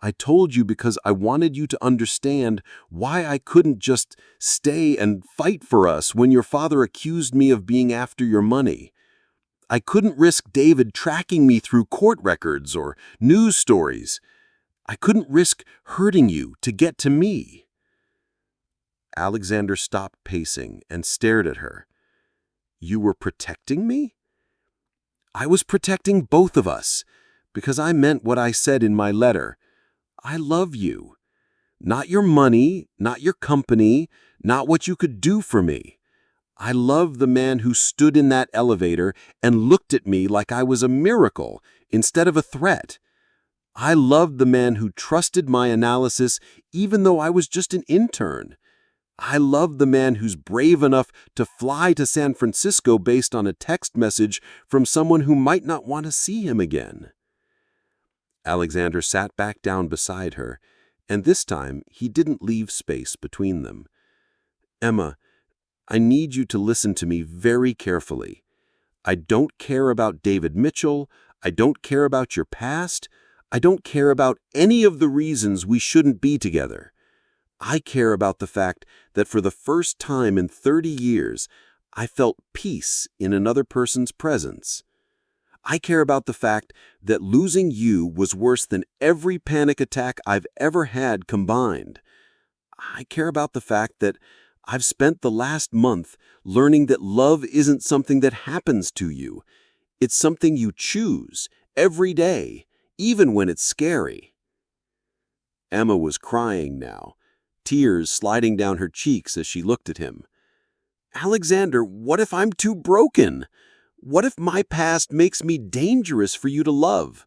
I told you because I wanted you to understand why I couldn't just stay and fight for us when your father accused me of being after your money. I couldn't risk David tracking me through court records or news stories. I couldn't risk hurting you to get to me." Alexander stopped pacing and stared at her. "You were protecting me?" "I was protecting both of us, because I meant what I said in my letter. I love you. Not your money, not your company, not what you could do for me. I love the man who stood in that elevator and looked at me like I was a miracle instead of a threat. I loved the man who trusted my analysis even though I was just an intern. I love the man who's brave enough to fly to San Francisco based on a text message from someone who might not want to see him again." Alexander sat back down beside her, and this time he didn't leave space between them. "Emma, I need you to listen to me very carefully. I don't care about David Mitchell. I don't care about your past. I don't care about any of the reasons we shouldn't be together. I care about the fact that for the first time in 30 years, I felt peace in another person's presence. I care about the fact that losing you was worse than every panic attack I've ever had combined. I care about the fact that I've spent the last month learning that love isn't something that happens to you. It's something you choose every day, even when it's scary." Emma was crying now, tears sliding down her cheeks as she looked at him. "Alexander, what if I'm too broken? What if my past makes me dangerous for you to love?"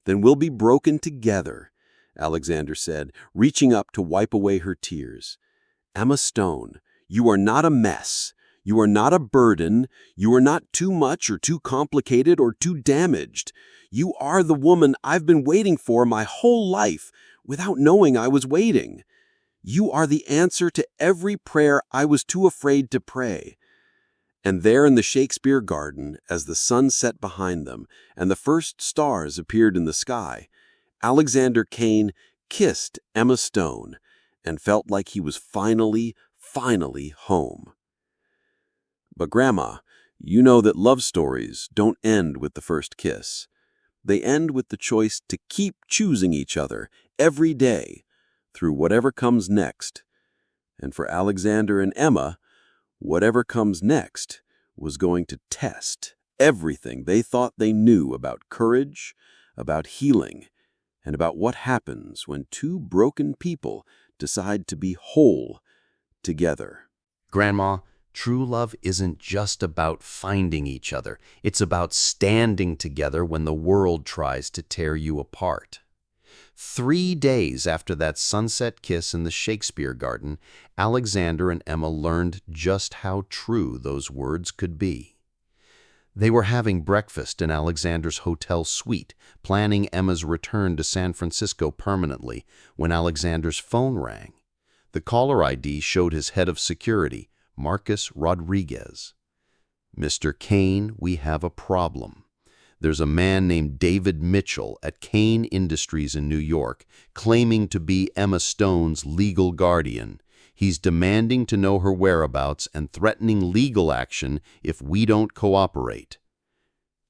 "Then we'll be broken together," Alexander said, reaching up to wipe away her tears. "Emma Stone, you are not a mess. You are not a burden. You are not too much or too complicated or too damaged. You are the woman I've been waiting for my whole life without knowing I was waiting. You are the answer to every prayer I was too afraid to pray." And there in the Shakespeare garden, as the sun set behind them and the first stars appeared in the sky, Alexander Kane kissed Emma Stone and felt like he was finally home. But Grandma, you know that love stories don't end with the first kiss. They end with the choice to keep choosing each other every day through whatever comes next. And for Alexander and Emma, whatever comes next was going to test everything they thought they knew about courage, about healing, and about what happens when two broken people decide to be whole together. Grandma, true love isn't just about finding each other. It's about standing together when the world tries to tear you apart. 3 days after that sunset kiss in the Shakespeare garden, Alexander and Emma learned just how true those words could be. They were having breakfast in Alexander's hotel suite, planning Emma's return to San Francisco permanently, when Alexander's phone rang. The caller ID showed his head of security, Marcus Rodriguez. "Mr. Kane, we have a problem. There's a man named David Mitchell at Kane Industries in New York claiming to be Emma Stone's legal guardian. He's demanding to know her whereabouts and threatening legal action if we don't cooperate."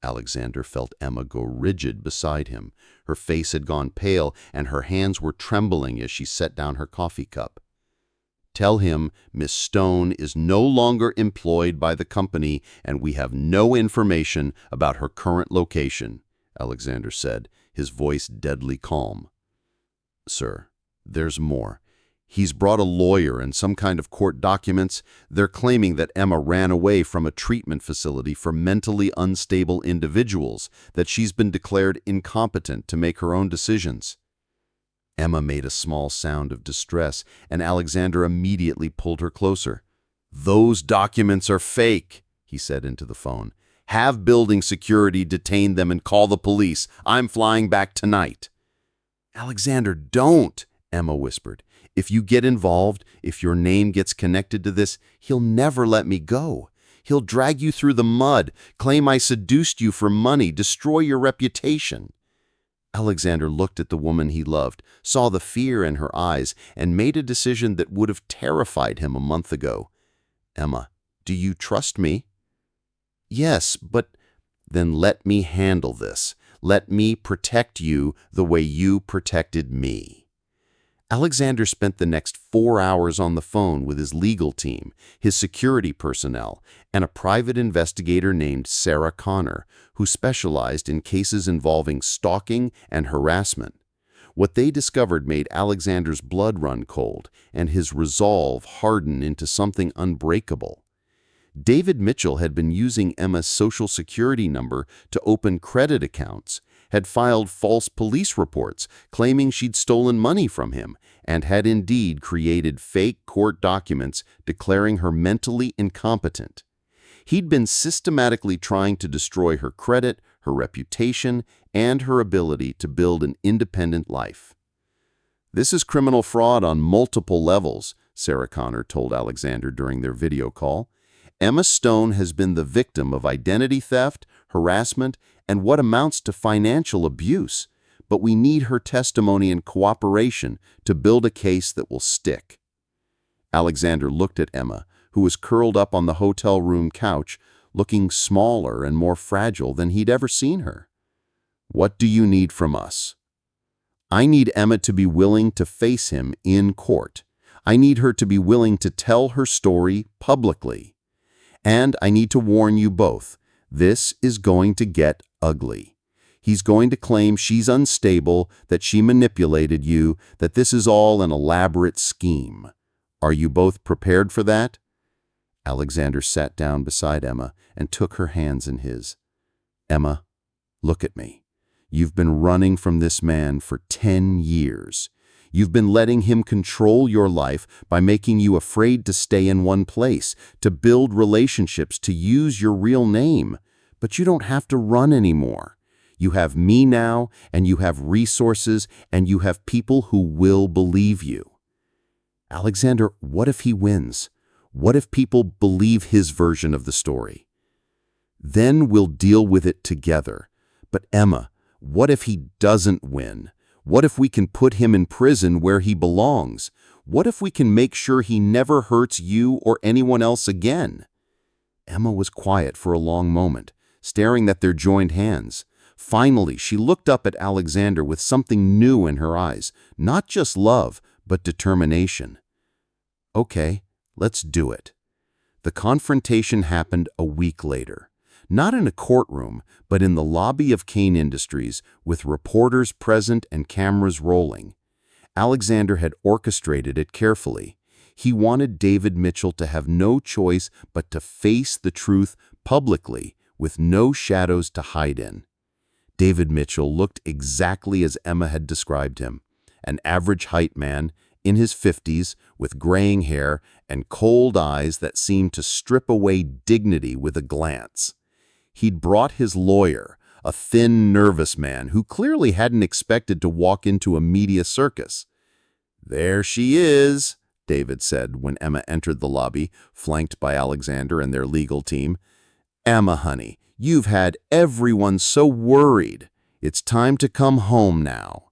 Alexander felt Emma go rigid beside him. Her face had gone pale, and her hands were trembling as she set down her coffee cup. "Tell him Miss Stone is no longer employed by the company and we have no information about her current location," Alexander said, his voice deadly calm. "Sir, there's more. He's brought a lawyer and some kind of court documents. They're claiming that Emma ran away from a treatment facility for mentally unstable individuals, that she's been declared incompetent to make her own decisions. Emma made a small sound of distress, and Alexander immediately pulled her closer. "Those documents are fake," he said into the phone. "Have building security detain them and call the police. I'm flying back tonight." "Alexander, don't," Emma whispered. "If you get involved, if your name gets connected to this, he'll never let me go. He'll drag you through the mud, claim I seduced you for money, destroy your reputation." Alexander looked at the woman he loved, saw the fear in her eyes, and made a decision that would have terrified him a month ago. "Emma, do you trust me?" "Yes, but—" "Then let me handle this. Let me protect you the way you protected me." Alexander spent the next 4 hours on the phone with his legal team, his security personnel, and a private investigator named Sarah Connor, who specialized in cases involving stalking and harassment. What they discovered made Alexander's blood run cold and his resolve harden into something unbreakable. David Mitchell had been using Emma's social security number to open credit accounts, had filed false police reports claiming she'd stolen money from him, and had indeed created fake court documents declaring her mentally incompetent. He'd been systematically trying to destroy her credit, her reputation, and her ability to build an independent life. "This is criminal fraud on multiple levels," Sarah Connor told Alexander during their video call. "Emma Stone has been the victim of identity theft, harassment, and what amounts to financial abuse, but we need her testimony and cooperation to build a case that will stick." Alexander looked at Emma, who was curled up on the hotel room couch, looking smaller and more fragile than he'd ever seen her. "What do you need from us?" "I need Emma to be willing to face him in court. I need her to be willing to tell her story publicly. And I need to warn you both, this is going to get ugly. He's going to claim she's unstable, that she manipulated you, that this is all an elaborate scheme. Are you both prepared for that?" Alexander sat down beside Emma and took her hands in his. "Emma, look at me. You've been running from this man for 10 years. You've been letting him control your life by making you afraid to stay in one place, to build relationships, to use your real name. But you don't have to run anymore. You have me now, and you have resources, and you have people who will believe you." "Alexander, what if he wins? What if people believe his version of the story?" "Then we'll deal with it together. But Emma, what if he doesn't win? What if we can put him in prison where he belongs? What if we can make sure he never hurts you or anyone else again?" Emma was quiet for a long moment, staring at their joined hands. Finally, she looked up at Alexander with something new in her eyes, not just love, but determination. "Okay, let's do it." The confrontation happened a week later. Not in a courtroom, but in the lobby of Kane Industries, with reporters present and cameras rolling. Alexander had orchestrated it carefully. He wanted David Mitchell to have no choice but to face the truth publicly, with no shadows to hide in. David Mitchell looked exactly as Emma had described him, an average-height man, in his 50s, with graying hair and cold eyes that seemed to strip away dignity with a glance. He'd brought his lawyer, a thin, nervous man who clearly hadn't expected to walk into a media circus. "There she is," David said when Emma entered the lobby, flanked by Alexander and their legal team. "Emma, honey, you've had everyone so worried. It's time to come home now."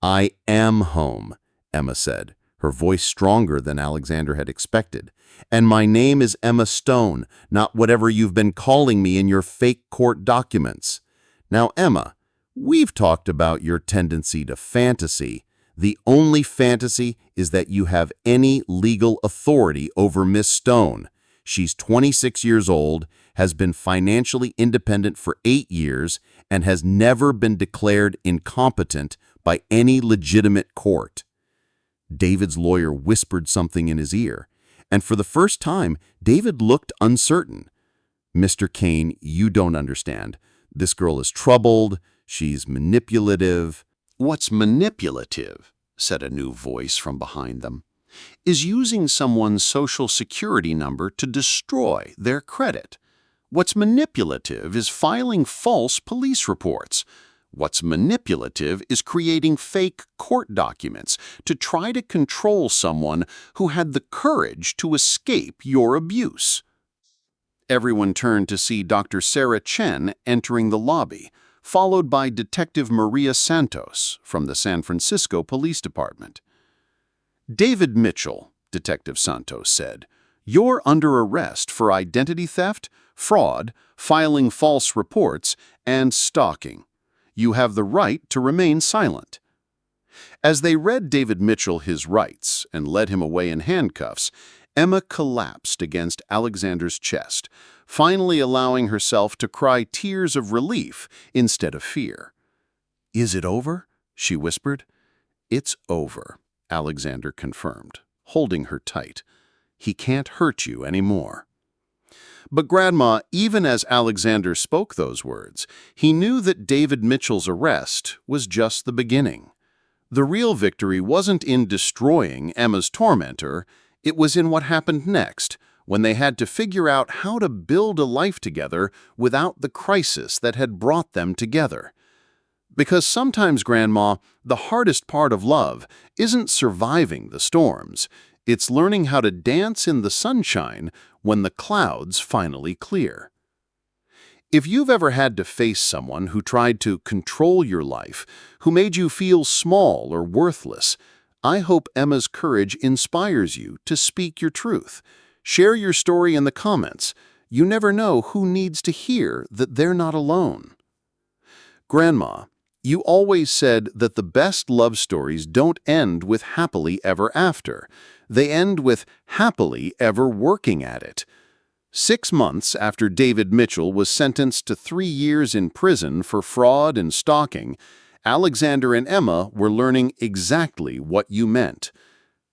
"I am home," Emma said, her voice stronger than Alexander had expected. "And my name is Emma Stone, not whatever you've been calling me in your fake court documents." "Now, Emma, we've talked about your tendency to fantasy. The only fantasy is that you have any legal authority over Miss Stone. She's 26 years old, has been financially independent for 8 years, and has never been declared incompetent by any legitimate court." David's lawyer whispered something in his ear, and for the first time, David looked uncertain. "Mr. Kane, you don't understand. This girl is troubled. She's manipulative." "What's manipulative," said a new voice from behind them, "is using someone's social security number to destroy their credit. What's manipulative is filing false police reports. What's manipulative is creating fake court documents to try to control someone who had the courage to escape your abuse." Everyone turned to see Dr. Sarah Chen entering the lobby, followed by Detective Maria Santos from the San Francisco Police Department. "David Mitchell," Detective Santos said, "you're under arrest for identity theft, fraud, filing false reports, and stalking. You have the right to remain silent." As they read David Mitchell his rights and led him away in handcuffs, Emma collapsed against Alexander's chest, finally allowing herself to cry tears of relief instead of fear. "Is it over?" she whispered. "It's over," Alexander confirmed, holding her tight. "He can't hurt you anymore." But Grandma, even as Alexander spoke those words, he knew that David Mitchell's arrest was just the beginning. The real victory wasn't in destroying Emma's tormentor, it was in what happened next, when they had to figure out how to build a life together without the crisis that had brought them together. Because sometimes, Grandma, the hardest part of love isn't surviving the storms. It's learning how to dance in the sunshine when the clouds finally clear. If you've ever had to face someone who tried to control your life, who made you feel small or worthless, I hope Emma's courage inspires you to speak your truth. Share your story in the comments. You never know who needs to hear that they're not alone. Grandma, you always said that the best love stories don't end with happily ever after. They end with happily ever working at it. 6 months after David Mitchell was sentenced to 3 years in prison for fraud and stalking, Alexander and Emma were learning exactly what you meant.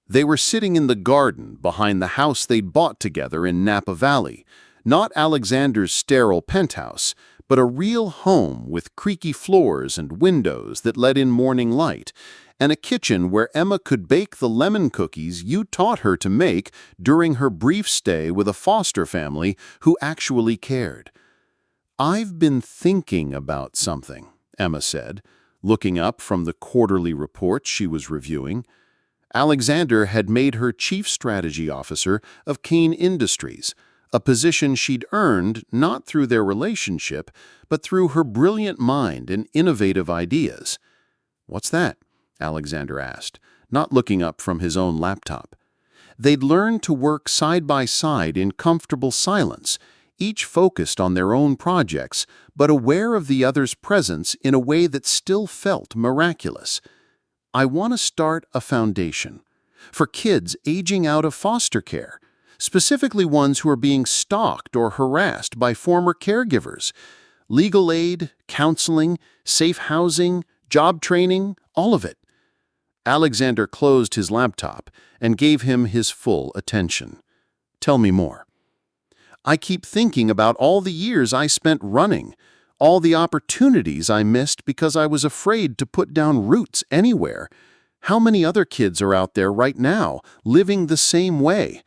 They were sitting in the garden behind the house they'd bought together in Napa Valley, not Alexander's sterile penthouse, but a real home with creaky floors and windows that let in morning light, and a kitchen where Emma could bake the lemon cookies you taught her to make during her brief stay with a foster family who actually cared. "I've been thinking about something," Emma said, looking up from the quarterly report she was reviewing. Alexander had made her chief strategy officer of Kane Industries, a position she'd earned not through their relationship, but through her brilliant mind and innovative ideas. "What's that?" Alexander asked, not looking up from his own laptop. They'd learned to work side by side in comfortable silence, each focused on their own projects, but aware of the other's presence in a way that still felt miraculous. "I want to start a foundation for kids aging out of foster care, specifically ones who are being stalked or harassed by former caregivers. Legal aid, counseling, safe housing, job training, all of it." Alexander closed his laptop and gave him his full attention. "Tell me more." "I keep thinking about all the years I spent running, all the opportunities I missed because I was afraid to put down roots anywhere. How many other kids are out there right now, living the same way?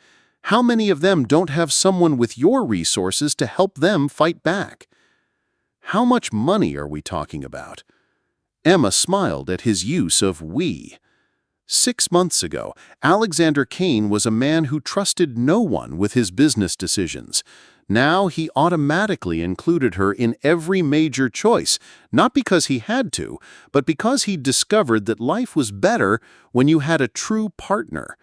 How many of them don't have someone with your resources to help them fight back?" "How much money are we talking about?" Emma smiled at his use of "we." 6 months ago, Alexander Kane was a man who trusted no one with his business decisions. Now he automatically included her in every major choice, not because he had to, but because he discovered that life was better when you had a true partner.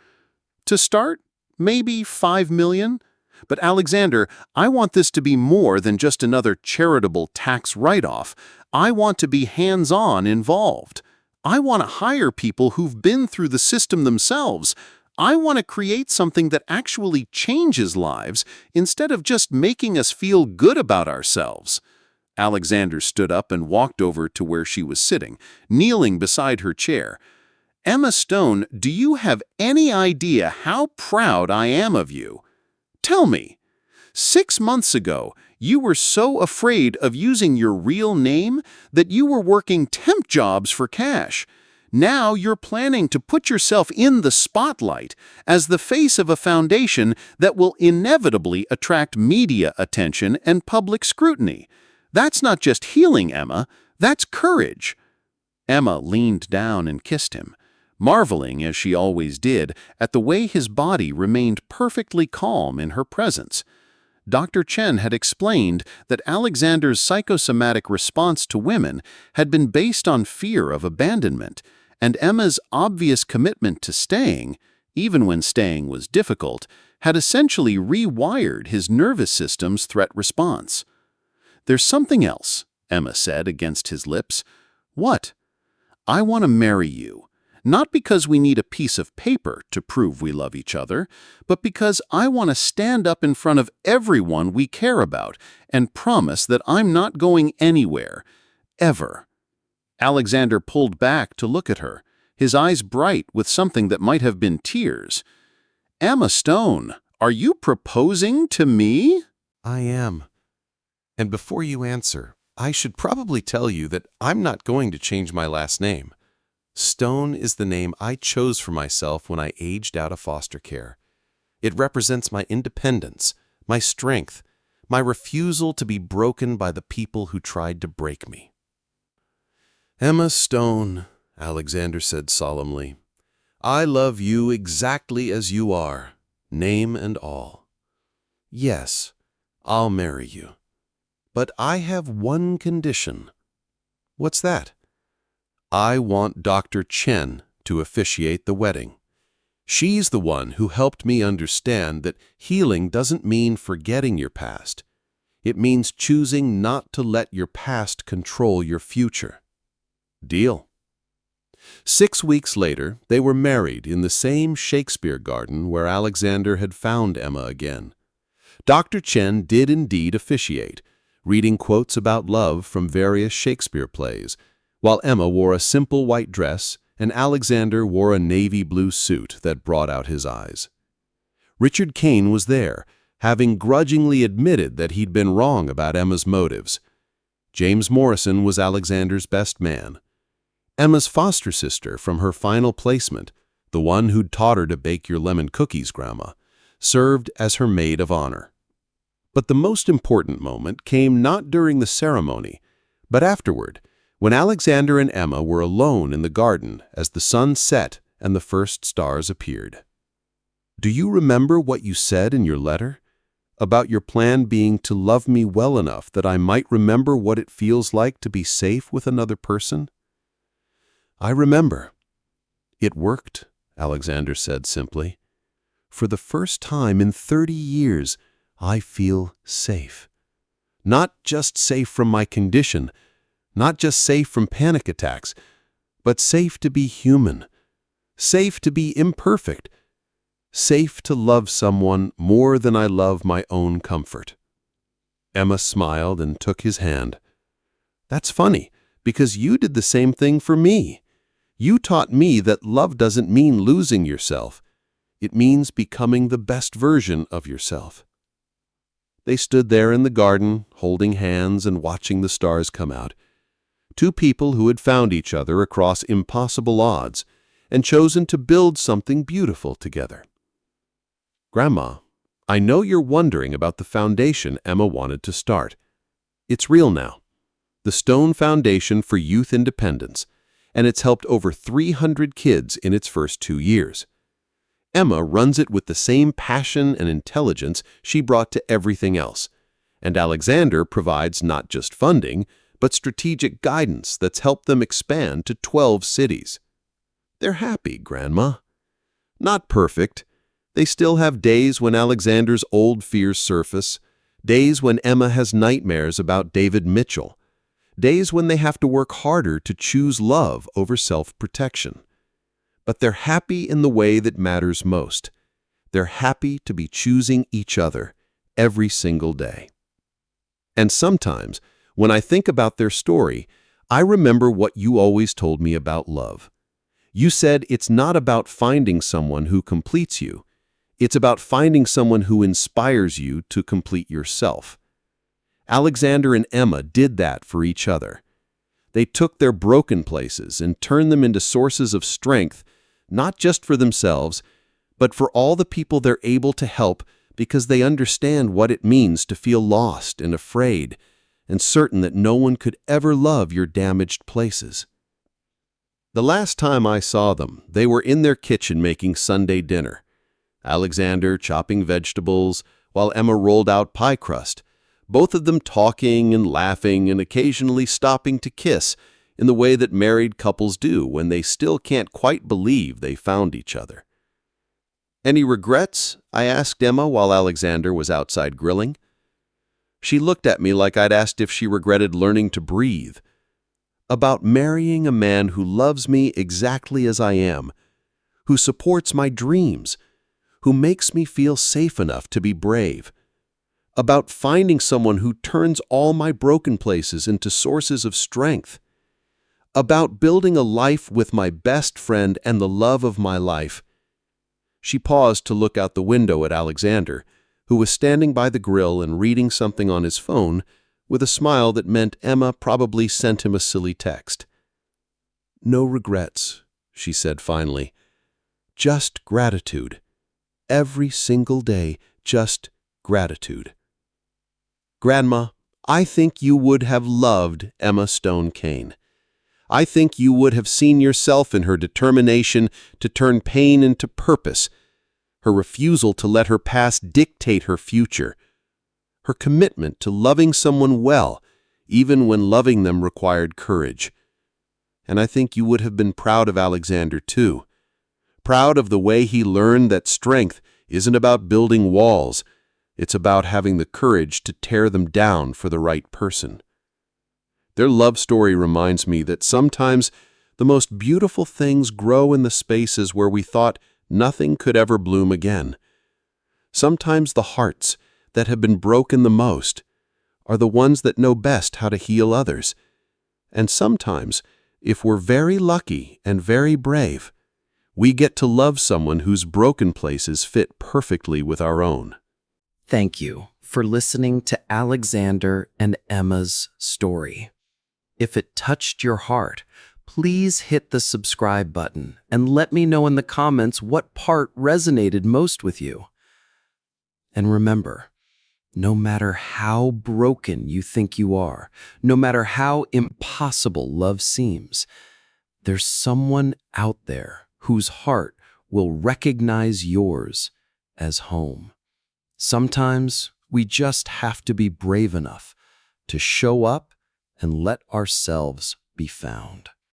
To start, maybe 5 million? But Alexander, I want this to be more than just another charitable tax write-off. I want to be hands-on involved. I want to hire people who've been through the system themselves. I want to create something that actually changes lives instead of just making us feel good about ourselves. Alexander stood up and walked over to where she was sitting, kneeling beside her chair. Emma Stone, do you have any idea how proud I am of you? Tell me, 6 months ago, you were so afraid of using your real name that you were working temp jobs for cash. Now you're planning to put yourself in the spotlight as the face of a foundation that will inevitably attract media attention and public scrutiny. That's not just healing, Emma. That's courage. Emma leaned down and kissed him, marveling, as she always did, at the way his body remained perfectly calm in her presence. Dr. Chen had explained that Alexander's psychosomatic response to women had been based on fear of abandonment, and Emma's obvious commitment to staying, even when staying was difficult, had essentially rewired his nervous system's threat response. "There's something else," Emma said against his lips. "What?" "I want to marry you. Not because we need a piece of paper to prove we love each other, but because I want to stand up in front of everyone we care about and promise that I'm not going anywhere. Ever." Alexander pulled back to look at her, his eyes bright with something that might have been tears. "Emma Stone, are you proposing to me?" I am. And before you answer, I should probably tell you that I'm not going to change my last name. Stone is the name I chose for myself when I aged out of foster care. It represents my independence, my strength, my refusal to be broken by the people who tried to break me. "Emma Stone," Alexander said solemnly, "I love you exactly as you are, name and all. Yes, I'll marry you. But I have one condition." "What's that?" "I want Dr. Chen to officiate the wedding. She's the one who helped me understand that healing doesn't mean forgetting your past. It means choosing not to let your past control your future." Deal. 6 weeks later, they were married in the same Shakespeare garden where Alexander had found Emma again. Dr. Chen did indeed officiate, reading quotes about love from various Shakespeare plays, while Emma wore a simple white dress and Alexander wore a navy blue suit that brought out his eyes. Richard Kane was there, having grudgingly admitted that he'd been wrong about Emma's motives. James Morrison was Alexander's best man. Emma's foster sister from her final placement, the one who'd taught her to bake your lemon cookies, Grandma, served as her maid of honor. But the most important moment came not during the ceremony, but afterward, when Alexander and Emma were alone in the garden as the sun set and the first stars appeared. "Do you remember what you said in your letter? About your plan being to love me well enough that I might remember what it feels like to be safe with another person?" "I remember." "It worked," Alexander said simply. "For the first time in 30 years, I feel safe. Not just safe from my condition, not just safe from panic attacks, but safe to be human, safe to be imperfect, safe to love someone more than I love my own comfort." Emma smiled and took his hand. "That's funny, because you did the same thing for me. You taught me that love doesn't mean losing yourself. It means becoming the best version of yourself." They stood there in the garden, holding hands and watching the stars come out. Two people who had found each other across impossible odds and chosen to build something beautiful together. "Grandma, I know you're wondering about the foundation Emma wanted to start. It's real now. The Stone Foundation for Youth Independence, and it's helped over 300 kids in its first 2 years. Emma runs it with the same passion and intelligence she brought to everything else, and Alexander provides not just funding, but strategic guidance that's helped them expand to 12 cities. They're happy, Grandma. Not perfect. They still have days when Alexander's old fears surface, days when Emma has nightmares about David Mitchell, days when they have to work harder to choose love over self-protection. But they're happy in the way that matters most. They're happy to be choosing each other every single day. And sometimes, when I think about their story, I remember what you always told me about love. You said it's not about finding someone who completes you. It's about finding someone who inspires you to complete yourself. Alexander and Emma did that for each other. They took their broken places and turned them into sources of strength, not just for themselves, but for all the people they're able to help because they understand what it means to feel lost and afraid and certain that no one could ever love your damaged places. The last time I saw them, they were in their kitchen making Sunday dinner. Alexander chopping vegetables, while Emma rolled out pie crust, both of them talking and laughing and occasionally stopping to kiss in the way that married couples do when they still can't quite believe they found each other. "Any regrets?" I asked Emma while Alexander was outside grilling. She looked at me like I'd asked if she regretted learning to breathe. "About marrying a man who loves me exactly as I am, who supports my dreams, who makes me feel safe enough to be brave. About finding someone who turns all my broken places into sources of strength. About building a life with my best friend and the love of my life." She paused to look out the window at Alexander, who was standing by the grill and reading something on his phone with a smile that meant Emma probably sent him a silly text. "No regrets," she said finally. "Just gratitude. Every single day, just gratitude." Grandma, I think you would have loved Emma Stone Kane. I think you would have seen yourself in her determination to turn pain into purpose, her refusal to let her past dictate her future, her commitment to loving someone well, even when loving them required courage. And I think you would have been proud of Alexander too, proud of the way he learned that strength isn't about building walls, it's about having the courage to tear them down for the right person. Their love story reminds me that sometimes the most beautiful things grow in the spaces where we thought nothing could ever bloom again. Sometimes the hearts that have been broken the most are the ones that know best how to heal others. And sometimes, if we're very lucky and very brave, we get to love someone whose broken places fit perfectly with our own. Thank you for listening to Alexander and Emma's story. If it touched your heart, please hit the subscribe button and let me know in the comments what part resonated most with you. And remember, no matter how broken you think you are, no matter how impossible love seems, there's someone out there whose heart will recognize yours as home. Sometimes we just have to be brave enough to show up and let ourselves be found.